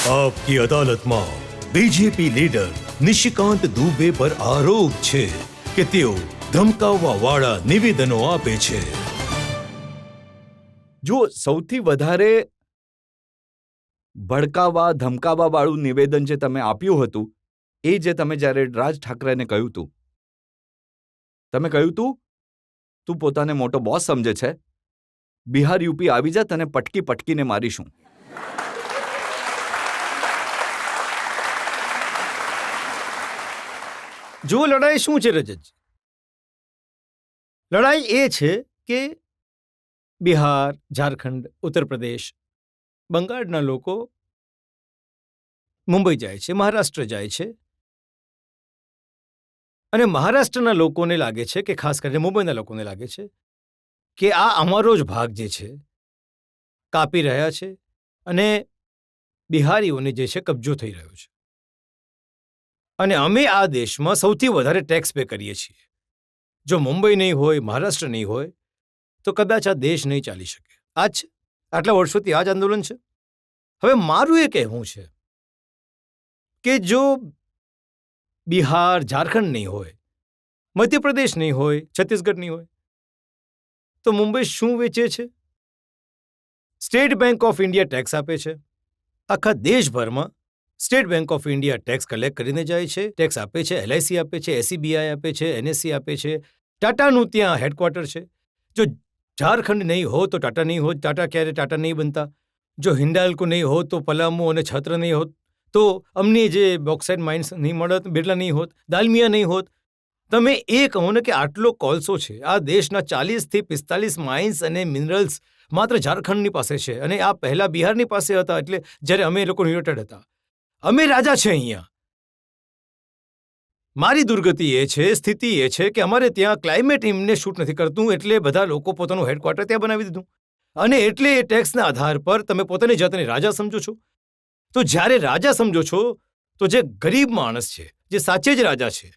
आपकी अदालत में बीजेपी लीडर निशिकांत दुबे पर आरोप છે કે તેઓ ધમકાવવા વાળા નિવેદનો આપે છે। જો સૌથી વધારે ભડકાવા ધમકાવા વાળું નિવેદન જે તમે આપ્યું હતું એ જે તમે જ્યારે રાજ ઠાકરેને કહ્યું હતું, તમે કહ્યું હતું તું પોતાને મોટો બોસ સમજે છે, બિહાર યુપી આવી જા, તને પટકી પટકીને મારીશું। જો લડાઈ શું છે રજત? લડાઈ એ છે કે બિહાર, ઝારખંડ, ઉત્તર પ્રદેશ, બંગાળના લોકો મુંબઈ જાય છે, મહારાષ્ટ્ર જાય છે, અને મહારાષ્ટ્રના લોકોને લાગે છે કે ખાસ કરીને મુંબઈના લોકોને લાગે છે કે આ અમારો જ ભાગ જે છે કાપી રહ્યા છે અને બિહારીઓને જે છે કબજો થઈ રહ્યો છે, અને અમે આ દેશમાં સૌથી વધારે ટેક્સ પે કરીએ છીએ। જો મુંબઈ નહીં હોય, મહારાષ્ટ્ર નહીં હોય તો કદાચ આ દેશ નહીં ચાલી શકે। આ જ આટલા વર્ષોથી આ જ આંદોલન છે। હવે મારું એ કહેવું છે કે જો બિહાર, ઝારખંડ નહીં હોય, મધ્યપ્રદેશ નહીં હોય, છત્તીસગઢ નહીં હોય તો મુંબઈ શું વેચે છે? State bank of India tax આપે છે। આખા દેશભરમાં state bank of India tax collect કરીને જાય છે, ટેક્સ આપે છે, LIC આપે છે, SEBI આપે છે, NSE આપે છે, ટાટાનું ત્યાં હેડક્વાર્ટર છે। જો ઝારખંડ નહીં હો તો ટાટા નહીં હોત, ટાટા ક્યારે ટાટા નહીં બનતા। જો હિન્ડાલ્કો નહીં હોત તો પલામુ અને છત્ર નહીં હોત, તો અમને જે બોક્સાઇટ માઇન્સ નહીં મળત, બિરલા નહીં હોત, દાલમિયા નહીં હોત। તમે એ કહો ને કે આટલો કોલસો છે, આ દેશના 40થી 45 માઇન્સ અને મિનરલ્સ માત્ર ઝારખંડની પાસે છે, અને આ પહેલા બિહારની પાસે હતા, એટલે જ્યારે અમે લોકો યુનાઇટેડ હતા। અમે રાજા છે અહીંયા। મારી દુર્ગતિ એ છે, સ્થિતિ એ છે કે અમારે ત્યાં ક્લાઇમેટ એમને શૂટ નથી કરતું, એટલે બધા લોકો પોતાનું હેડક્વાર્ટર ત્યાં બનાવી દીધું, અને એટલે એ ટેક્સના આધાર પર તમે પોતાની જાતને રાજા સમજો છો। તો જ્યારે રાજા સમજો છો તો જે ગરીબ માણસ છે, જે સાચે જ રાજા છે,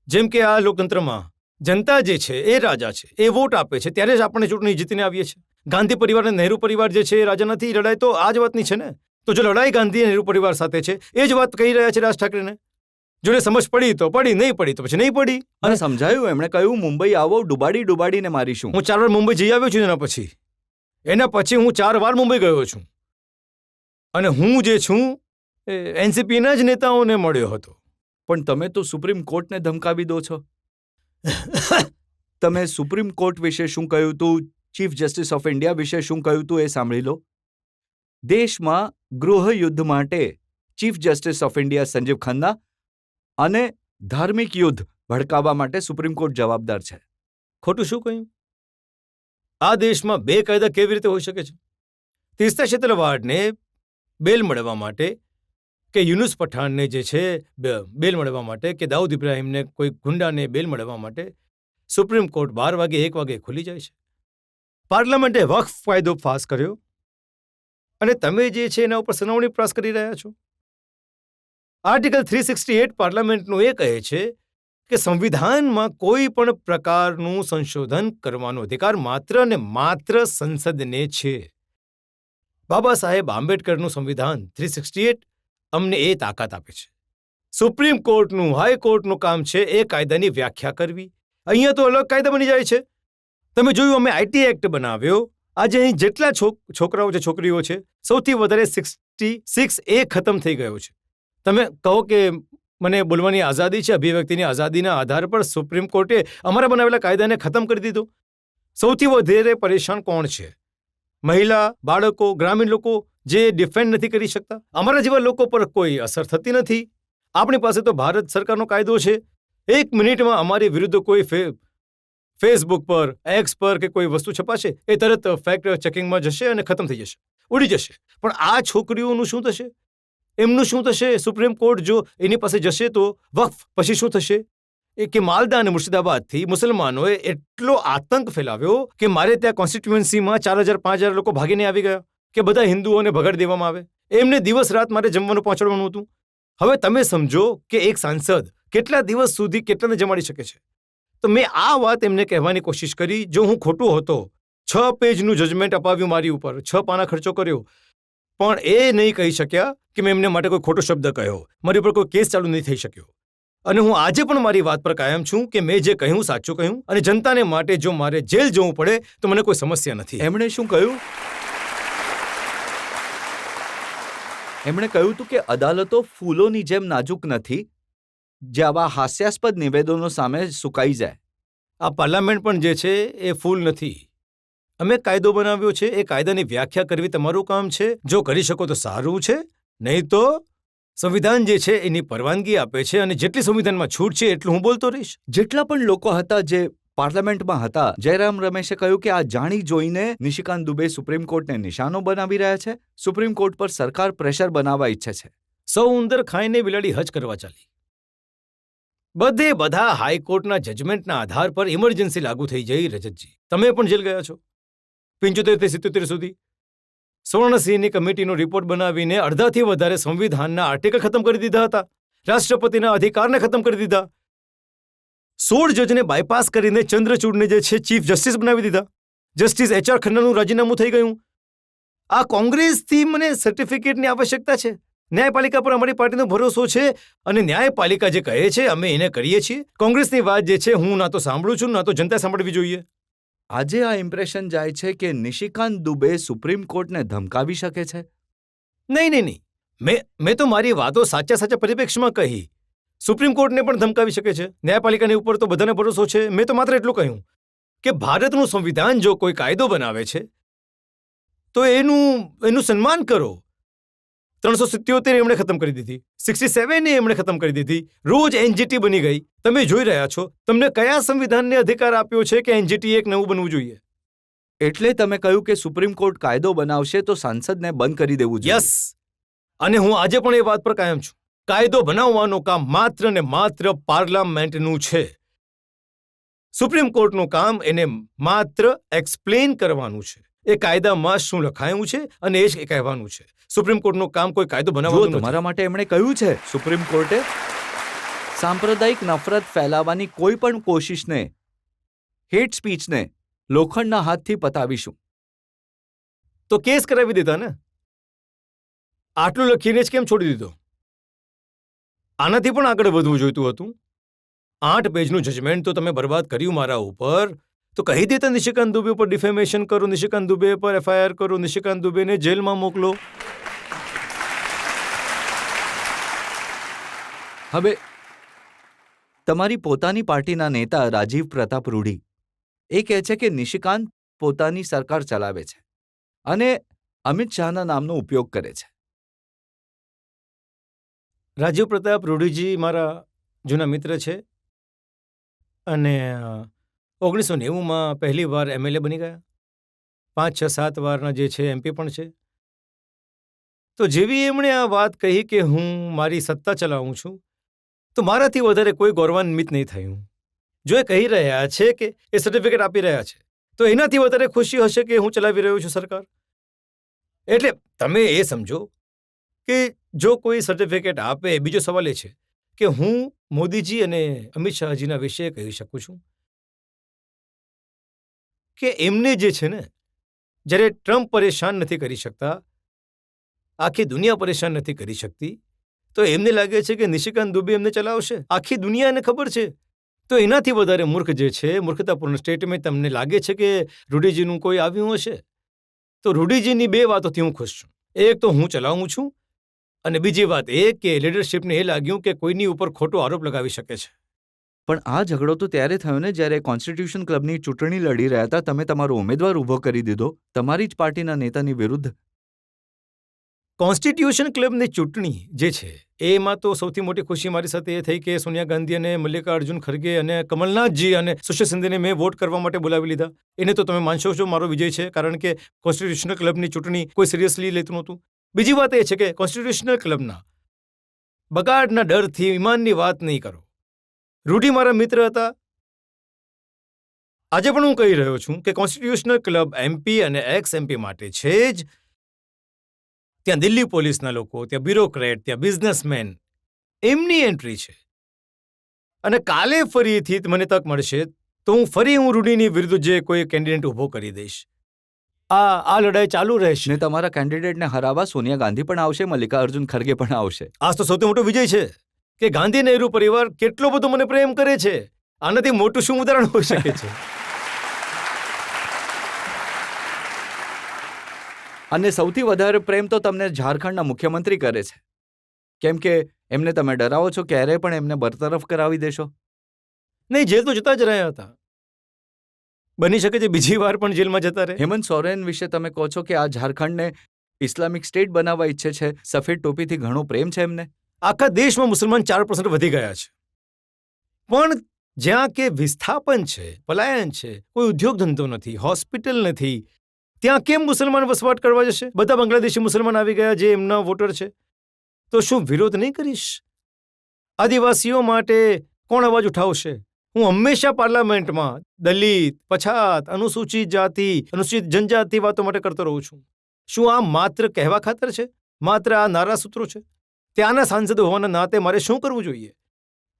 જેમ કે આ લોકતંત્રમાં જનતા જે છે એ રાજા છે, એ વોટ આપે છે, ત્યારે જ આપણે ચૂંટણી જીતીને આવીએ છીએ। ગાંધી પરિવાર અને નહેરુ પરિવાર જે છે એ રાજા નથી। લડાઈ તો આ જ વાતની છે ને। તો જો લડાઈ ગાંધી અને નહેરુ પરિવાર સાથે છે, એ જ વાત કહી રહ્યા છે રાજ ઠાકરેને। જોડે સમજ પડી તો પડી, નહીં પડી તો પછી નહીં પડી। અને સમજાયું, એમણે કહ્યું મુંબઈ આવો, ડૂબાડીને મારીશું। હું 4 વાર મુંબઈ જઈ આવ્યો છું, એના પછી હું 4 વાર મુંબઈ ગયો છું, અને હું જે છું NCPના જ નેતાઓને મળ્યો હતો। પણ તમે તો સુપ્રીમ કોર્ટને ધમકાવી દો છો। તમે સુપ્રીમ કોર્ટ વિશે શું કહ્યું હતું, ચીફ જસ્ટિસ ઓફ ઇન્ડિયા વિશે શું કહ્યું હતું એ સાંભળી લો। દેશમાં ગૃહ યુદ્ધ માટે chief justice of India Sanjiv Khanna અને ધાર્મિક યુદ્ધ ભડકાવવા માટે સુપ્રીમ કોર્ટ જવાબદાર છે। ખોટું શું કહ્યું? આ દેશમાં બે કાયદા કેવી રીતે હોઈ શકે છે? તીસ્તા ક્ષેત્રવાળને બેલ મળવા માટે, કે યુનુસ પઠાણને જે છે બેલ મળવા માટે, કે દાઉદ ઇબ્રાહિમને કોઈ ગુંડાને બેલ મળવા માટે સુપ્રીમ કોર્ટ 12 વાગે 1 વાગે ખુલી જાય છે। પાર્લામેન્ટે વક્ફ કાયદો પાસ કર્યો, અને તમે જે છે એના ઉપર સુનાવણી પાસ કરી રહ્યા છો। આર્ટિકલ 368 પાર્લામેન્ટનું એ કહે છે કે સંવિધાનમાં કોઈ પણ પ્રકારનું સંશોધન કરવાનો અધિકાર માત્ર ને માત્ર સંસદને છે। બાબા સાહેબ આંબેડકરનું સંવિધાન 368 અમને એ તાકાત આપે છે। સુપ્રીમ કોર્ટનું, હાઈકોર્ટનું કામ છે એ કાયદાની વ્યાખ્યા કરવી। અહીંયા તો અલગ કાયદા બની જાય છે। તમે જોયું, અમે IT એક્ટ બનાવ્યો, આજે અહીં જેટલા છોકરાઓ છે, છોકરીઓ છે, સૌથી વધારે 66A ખતમ થઈ ગયો છે। તમે કહો કે મને બોલવાની આઝાદી છે, અભિવ્યક્તિની આઝાદીના આધાર પર સુપ્રીમ કોર્ટે અમારા બનાવેલા કાયદાને ખતમ કરી દીધો। સૌથી વધારે પરેશાન કોણ છે? મહિલા, બાળકો, ગ્રામીણ લોકો જે ડિફેન્ડ નથી કરી શકતા। અમારા જેવા લોકો પર કોઈ અસર થતી નથી। આપણી પાસે તો ભારત સરકારનો કાયદો છે, 1 મિનિટમાં અમારી વિરુદ્ધ કોઈ ફેસબુક પર, એક્સ પર કે કોઈ વસ્તુ છપાશે, એ તરત ફેક્ટ ચેકિંગમાં જશે અને ખતમ થઈ જશે, ઉડી જશે। પણ આ છોકરીઓનું શું થશે? એમનું શું થશે? સુપ્રીમ કોર્ટ જો એની પાસે જશે તો વક્ફ પછી શું થશે? એ કે માલદા અને મુર્શિદાબાદથી મુસલમાનોએ એટલો આતંક ફેલાવ્યો કે મારે ત્યાં કોન્સ્ટિટ્યુઅન્સીમાં 4000-5000 લોકો ભાગીને આવી ગયા કે બધા હિન્દુઓને ભગાડી દેવામાં આવે। એમને દિવસ રાત મારે જમવાનું પહોંચાડવાનું હતું। હવે તમે સમજો કે એક સાંસદ કેટલા દિવસ સુધી કેટલાને જમાડી શકે છે? તો મેં આ વાત એમને કહેવાની કોશિશ કરી। જો હું ખોટો હતો, 6 પેજનું જજમેન્ટ અપાવ્યું મારી ઉપર, 6 પાના ખર્ચો કર્યો, પણ એ નહીં કહી શક્યા કે મેં એમને માટે કોઈ ખોટો શબ્દ કહ્યો, મારી ઉપર કોઈ કેસ ચાલુ નહીં થઈ શક્યો. અને હું આજે પણ મારી વાત પર કાયમ છું કે મેં જે કહ્યું સાચું કહ્યું, અને જનતાને માટે જો મારે જેલ જવું પડે તો મને કોઈ સમસ્યા નથી. એમણે શું કહ્યું? એમણે કહ્યું હતું કે અદાલતો ફૂલોની જેમ નાજુક નથી જે આવા હાસ્યાસ્પદ નિવેદનો સામે સુકાઈ જાય. આ પાર્લામેન્ટ પણ જે છે એ ફૂલ નથી. અમે કાયદો બનાવ્યો છે, એ કાયદાની વ્યાખ્યા કરવી તમારું કામ છે. જો કરી શકો તો સારું છે, નહીં તો સંવિધાન જે છે એની પરવાનગી આપે છે, અને જેટલી સંવિધાનમાં છૂટ છે એટલું હું બોલતો રહીશ. જેટલા પણ લોકો હતા જે પાર્લામેન્ટમાં હતા, જયરામ રમેશે કહ્યું કે આ જાણી જોઈને નિશિકાંત દુબે સુપ્રીમ કોર્ટને નિશાનો બનાવી રહ્યા છે. સુપ્રીમ કોર્ટ પર સરકાર પ્રેશર બનાવવા ઈચ્છે છે. સૌ ઉંદર ખાઈને બિલાડી હજ કરવા ચાલી. બધે બધા હાઈકોર્ટના જજમેન્ટના આધાર પર ઇમરજન્સી લાગુ થઈ જઈ. રજતજી, તમે પણ જેલ ગયા છો 75 થી 77 સુધી. સ્વર્ણસિંહની કમિટીનો રિપોર્ટ બનાવીને અડધાથી વધારે સંવિધાનના આર્ટિકલ ખતમ કરી દીધા હતા. રાષ્ટ્રપતિના અધિકારને ખતમ કરી દીધા. 16 જજને બાયપાસ કરીને ચંદ્રચૂડને જે છે ચીફ જસ્ટિસ બનાવી દીધા. જસ્ટિસ HR ખન્નાનું રાજીનામું થઈ ગયું. આ કોંગ્રેસથી મને સર્ટિફિકેટની આવશ્યકતા છે. ન્યાયપાલિકા પર અમારી પાર્ટીનો ભરોસો છે, અને ન્યાયપાલિકા જે કહે છે અમે એને કરીએ છીએ. કોંગ્રેસની વાત જે છે હું ના તો સાંભળું છું, ના તો જનતા સાંભળવી જોઈએ. આજે આ ઇમ્પ્રેશન જાય છે કે નિશિકાંત દુબે સુપ્રીમ કોર્ટને ધમકાવી શકે છે. નહીં. મેં તો મારી વાતો સાચા પરિપ્રેક્ષમાં કહી. સુપ્રીમ કોર્ટને પણ ધમકાવી શકે છે. ન્યાયપાલિકાની ઉપર તો બધાને ભરોસો છે. મેં તો માત્ર એટલું કહ્યું કે ભારતનું સંવિધાન જો કોઈ કાયદો બનાવે છે તો એનું સન્માન કરો. 377 એમણે ખતમ કરી દીધી, 67 એમણે ખતમ કરી દીધી. રોજ NGT બની ગઈ. તમે જોઈ રહ્યા છો. તમને કયા સંવિધાનને અધિકાર આપ્યો છે કે NGT એક નવું બનવું જોઈએ? એટલે તમે કહ્યું કે સુપ્રીમ કોર્ટ કાયદો બનાવશે તો સાંસદને બંધ કરી દેવું જોઈએ. યસ, અને હું આજે પણ એ વાત પર કાયમ છું. કાયદો બનાવવાનું કામ માત્ર ને માત્ર પાર્લામેન્ટનું છે. સુપ્રીમ કોર્ટનું કામ એને માત્ર એક્સપ્લેન કરવાનું છે. એ કાયદામાં શું લખાયું છે અને એ જ કહેવાનું છે. સુપ્રીમ કોર્ટનું કામ કોઈ કાયદો બનાવવાનું નથી. તમારા માટે એમણે કહ્યું છે સુપ્રીમ કોર્ટે સાંપ્રદાયિક નફરત ફેલાવવાની કોઈ પણ કોશિશને, હેટ સ્પીચને લોખંડના હાથથી પતાવીશું. તો કેસ કરાવી દેતા ને. આટલું લખીને જ કેમ છોડી દીધો? આનાથી પણ આગળ વધવું જોઈતું હતું. 8 પેજનું જજમેન્ટ તો તમે બરબાદ કર્યું મારા ઉપર. તો કહી દેતા નિશિકાંત દુબે ઉપર ડિફેમેશન કરો, નિશિકાંત દુબે પર FIR કરો, નિશિકાંત દુબેને જેલમાં મોકલો. હવે તમારી પોતાની પાર્ટીના નેતા રાજીવ પ્રતાપ રૂડી એ કહે છે કે નિશિકાંત પોતાની સરકાર ચલાવે છે અને અમિત શાહના નામનો ઉપયોગ કરે છે. રાજીવ પ્રતાપ રૂડીજી મારા જૂના મિત્ર છે, અને 1990માં પહેલી વાર MLA બની ગયા. 5, 6, 7 વારના જે છે MP પણ છે. તો જેવી એમણે આ વાત કહી કે હું મારી સત્તા ચલાવું છું, તો મારાથી વધારે કોઈ ગૌરવાન્વિત નહીં થયું. જો એ કહી રહ્યા છે કે એ સર્ટિફિકેટ આપી રહ્યા છે, તો એનાથી વધારે ખુશી હશે કે હું ચલાવી રહ્યો છું સરકાર. એટલે તમે એ સમજો કે જો કોઈ સર્ટિફિકેટ આપે. બીજો સવાલ એ છે કે હું મોદીજી અને અમિત શાહજીના વિશે કહી શકું છું કે એમને જે છે ને, જ્યારે ટ્રમ્પ પરેશાન નથી કરી શકતા, આખી દુનિયા પરેશાન નથી કરી શકતી, તો એમને લાગે છે કે નિશિકાંત દુબે એમને ચલાવશે. આખી દુનિયાને ખબર છે. તો એનાથી વધારે મૂર્ખ જે છે, મૂર્ખતાપૂર્ણ સ્ટેટમેન્ટ તમને લાગે છે કે રૂડીજીનું કોઈ આવ્યું હશે? તો રૂડીજીની 2 વાતોથી હું ખુશ છું. એક તો હું ચલાવું છું, અને બીજી વાત એ કે લીડરશિપને એ લાગ્યું કે કોઈની ઉપર ખોટો આરોપ લગાવી શકે છે. પણ આ ઝઘડો તો ત્યારે થયો ને જ્યારે કોન્સ્ટિટ્યુશન ક્લબની ચૂંટણી લડી રહ્યા હતા. તમે તમારો ઉમેદવાર ઊભો કરી દીધો તમારી જ પાર્ટીના નેતાની વિરુદ્ધ. કોન્સ્ટિટ્યુશન ક્લબની ચૂંટણી જે છે એમાં તો સૌથી મોટી ખુશી મારી સાથે એ થઈ કે સોનિયા ગાંધી અને મલ્લિકાર્જુન ખરગે અને કમલનાથજી અને સુશીલ શિંદેને મેં વોટ કરવા માટે બોલાવી લીધા. એને તો તમે માનશો છો મારો વિજય છે, કારણ કે કોન્સ્ટિટ્યુશનલ ક્લબની ચૂંટણી કોઈ સિરિયસલી લેતું નહોતું. બીજી વાત એ છે કે કોન્સ્ટિટ્યુશનલ ક્લબના બગાડના ડરથી ઈમાનની વાત નહીં કરો. રૂડી મારા મિત્ર હતા. આજે પણ હું કહી રહ્યો છું કે કોન્સ્ટિટ્યુશનલ ક્લબ MP અને એક્સ MP માટે છે જ. ત્યાં દિલ્હી પોલીસના લોકો, ત્યાં બ્યુરોક્રેટ, ત્યાં બિઝનેસમેન, એમની એન્ટ્રી છે. અને કાલે ફરીથી મને તક મળશે તો હું રૂડીની વિરુદ્ધ જે કોઈ કેન્ડિડેટ ઊભો કરી દઈશ. આ લડાઈ ચાલુ રહેશે. ને તમારા કેન્ડિડેટને હરાવવા સોનિયા ગાંધી પણ આવશે, મલ્લિકાર્જુન ખડગે પણ આવશે. આજ તો સૌથી મોટો વિજય છે કે ગાંધી નહેરુ પરિવાર કેટલો બધો મને પ્રેમ કરે છે. આનાથી મોટું શું ઉદાહરણ હોઈ શકે છે? અને સૌથી વધારે પ્રેમ તો તમને ઝારખંડના મુખ્યમંત્રી કરે છે, કેમ કે એમને તમે ડરાવો છો, ક્યારે પણ એમને બરતરફ કરાવી દેશો. નહીં, જેલ તો જતા જ રહ્યા હતા. બની શકે છે બીજી વાર પણ જેલમાં જતા રહે. હેમંત સોરેન વિશે તમે કહો છો કે આ ઝારખંડને ઇસ્લામિક સ્ટેટ બનાવવા ઈચ્છે છે, સફેદ ટોપીથી ઘણો પ્રેમ છે એમને. આખા દેશમાં મુસલમાન 4% વધી ગયા છે, પણ જ્યાં કે વિસ્થાપન છે, પલાયન છે, કોઈ ઉદ્યોગ ધંધો નથી, હોસ્પિટલ નથી, ત્યાં કેમ મુસલમાન વસવાટ કરવા જશે? બધા બાંગ્લાદેશી મુસલમાન આવી ગયા જે એમના વોટર છે. તો શું વિરોધ નહીં કરીશ? આદિવાસીઓ માટે કોણ અવાજ ઉઠાવશે? હું હંમેશા પાર્લામેન્ટમાં દલિત, પછાત, અનુસૂચિત જાતિ, અનુસૂચિત જનજાતિ વાતો માટે કરતો રહું છું. શું આ માત્ર કહેવા ખાતર છે? માત્ર આ નારા સૂત્રો છે? ત્યાંના સાંસદ હોવાના નાતે મારે શું કરવું જોઈએ?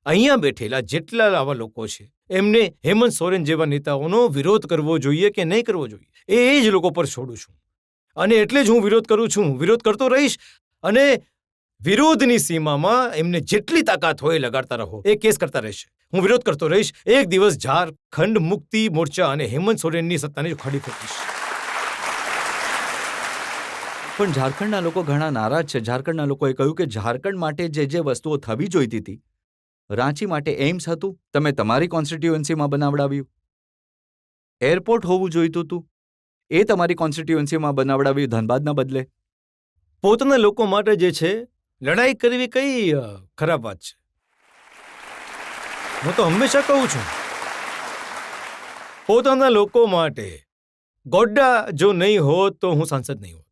અહીંયા બેઠેલા જેટલા આવા લોકો છે એમને હેમંત સોરેન જેવા નેતાઓનો વિરોધ કરવો જોઈએ કે નહીં કરવો જોઈએ, એ જ લોકો પર છોડું છું. અને એટલે જ હું વિરોધ કરું છું, વિરોધ કરતો રહીશ. અને વિરોધની સીમામાં એમને જેટલી તાકાત હોય લગાડતા રહો, એ કેસ કરતા રહેશે. હું વિરોધ કરતો રહીશ. એક દિવસ ઝારખંડ મુક્તિ મોરચા અને હેમંત સોરેનની સત્તાને ઉખાડી ફેંકીશ. પણ ઝારખંડના લોકો ઘણા નારાજ છે. ઝારખંડના લોકોએ કહ્યું કે ઝારખંડ માટે જે વસ્તુઓ થવી જોઈતી હતી, રાંચી માટે એમ્સ હતું, તમે તમારી કોન્સ્ટિટ્યુઅન્સીમાં બનાવડાવ્યું. એરપોર્ટ હોવું જોઈતું હતું, એ તમારી કોન્સ્ટિટ્યુઅન્સીમાં બનાવડાવ્યું ધનબાદના બદલે. પોતાના લોકો માટે જે છે લડાઈ કરવી કઈ ખરાબ વાત છે? હું તો હંમેશા કહું છું, પોતાના લોકો માટે ગોડ્ડા જો નહીં હોત તો હું સાંસદ નહીં હોત.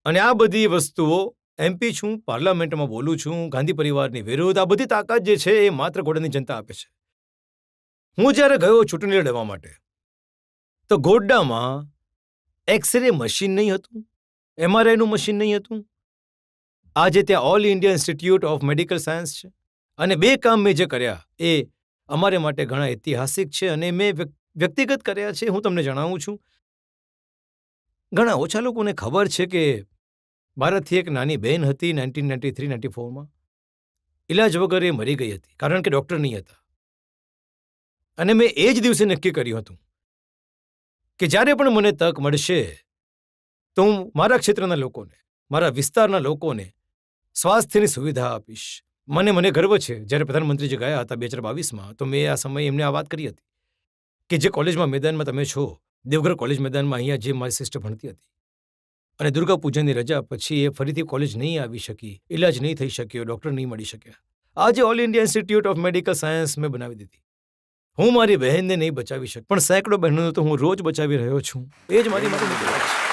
અને આ બધી વસ્તુઓ, એમપી છું, પાર્લામેન્ટમાં બોલું છું, ગાંધી પરિવારની વિરુદ્ધ, આ બધી તાકાત જે છે એ માત્ર ગોડાની જનતા આપે છે. હું જ્યારે ગયો ચૂંટણી લડવા માટે તો ગોડ્ડામાં એક્સરે મશીન નહીં હતું, એમઆરઆઈનું મશીન નહીં હતું. આજે ત્યાં all India institute of medical science છે. અને 2 કામ મેં જે કર્યા એ અમારે માટે ઘણા ઐતિહાસિક છે અને મેં વ્યક્તિગત કર્યા છે. હું તમને જણાવું છું. ઘણા ઓછા લોકોને ખબર છે કે ભારતથી એક નાની બહેન હતી 1993-94માં, ઇલાજ વગર એ મરી ગઈ હતી કારણ કે ડૉક્ટર નહીં હતા. અને મેં એ જ દિવસે નક્કી કર્યું હતું કે જ્યારે પણ મને તક મળશે તો હું મારા ક્ષેત્રના લોકોને, મારા વિસ્તારના લોકોને સ્વાસ્થ્યની સુવિધા આપીશ. મને ગર્વ છે, જ્યારે પ્રધાનમંત્રીજી ગયા હતા 2022માં તો મેં આ સમયે એમને આ વાત કરી હતી કે જે કોલેજમાં મેદાનમાં તમે છો, દેવઘર કોલેજ મેદાનમાં અહીંયા જે મારી સિસ્ટર ભણતી હતી, અને દુર્ગા પૂજાની રજા પછી એ ફરીથી કોલેજ નહીં આવી શકી, ઇલાજ નહીં થઈ શક્યો, ડૉક્ટર નહીં મળી શક્યા. આજે all India institute of medical science મેં બનાવી દીધી. હું મારી બહેનને નહીં બચાવી શક, પણ સેંકડો બહેનોને તો હું રોજ બચાવી રહ્યો છું. એ જ મારી માટે મોટી વાત છે.